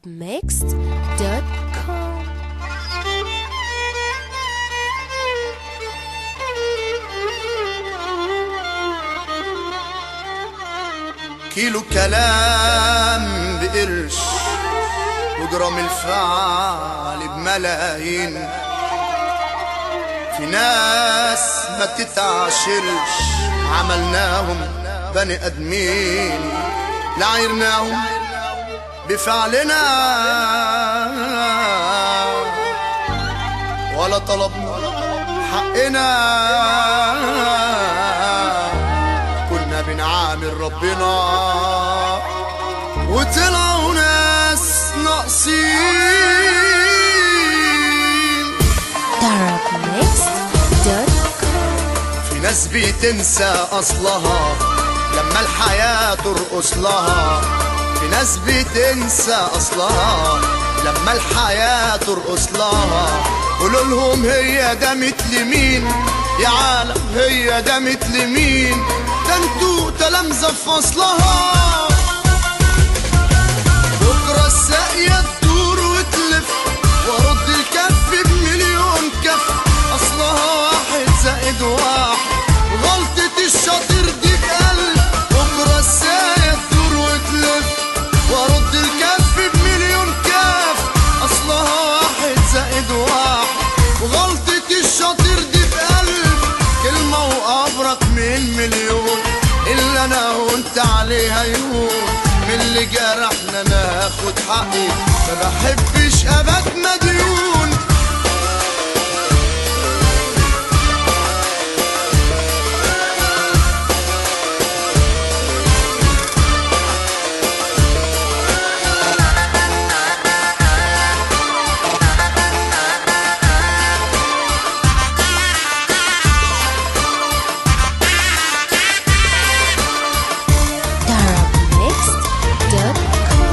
arabmixed.com. كيلو كلام بقرش وجرام الفعل بملايين. في ناس ما تتعاشرش عملناهم بني ادمين، لعيرناهم بفعلنا ولا طلبنا حقنا. كنا بنعامل ربنا وطلعوا ناس ناقصين. arabmixed.com. في ناس بتنسى اصلها لما الحياة ترقص لها. في ناس بتنسى اصلها لما الحياة ترقص لها. قولوا لهم هي ده مثل مين يا عالم، هي ده مثل مين؟ ده انتوا تلامذة في فصلها. بكرة الساقية تدور وتلف وارد الكف بمليون كف. اصلها واحد زائد واحد غلطة الشاطر دي بقلب. بكرة الساقية تدور وتلف وارد الكف بمليون كف. اصلها واحد زائد واحد وغلطة الشاطر دي بقلب. كلمة وأبرك من مليون اللي انا وانت عليها يهون. من اللي جرحنا ناخد حقي، ما بحبش ابات مديون.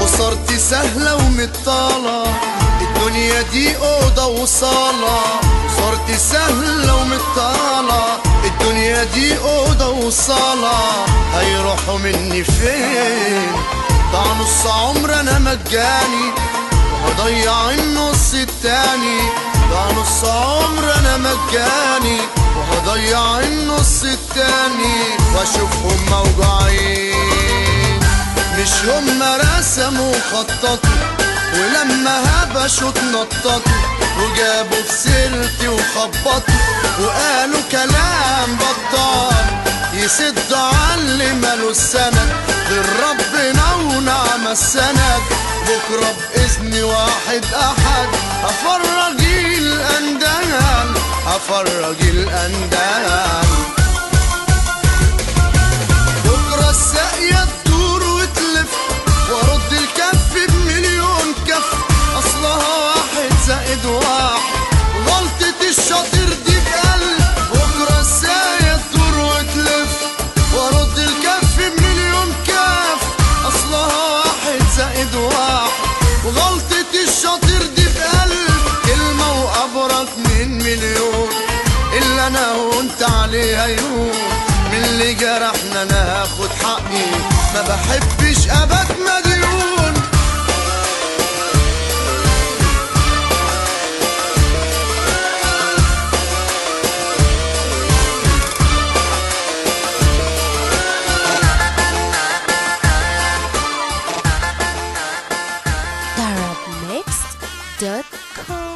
وصرتي سهلة ومطالة، الدنيا دي أوضة وصالة. وصرتي سهلة ومطالة، الدنيا دي أوضة وصالة. هيروحوا مني فين؟ ضاع نص عمر أنا مجاني وهضيع النص التاني. ضاع نص عمر أنا مجاني وهضيع النص التاني. وأشوفهم موجوعين مش هم رسموا وخططوا، ولما هبشوا اتنططوا وجابوا في سيرتي وخبطوا وقالوا كلام بطال يسد على اللي ماله السند. غير ربنا ونعم السند. بكرة بإذن واحد أحد هفرج الأندال، هفرج الأندال. بكرة الساقية تدور وتلف وارد الكف بمليون كف. اصلها واحد زائد واحد غلطة الشاطر دي بقلب. بكرة الساقية تدور وتلف وارد الكف بمليون كف. اصلها واحد زائد واحد وغلطة الشاطر دي بقلب. كلمة وأبرك من مليون اللي انا وانت عليها يهون. من اللي جرحنا ناخد حقي، ما بحبش ابات مديون. arabmixed.com.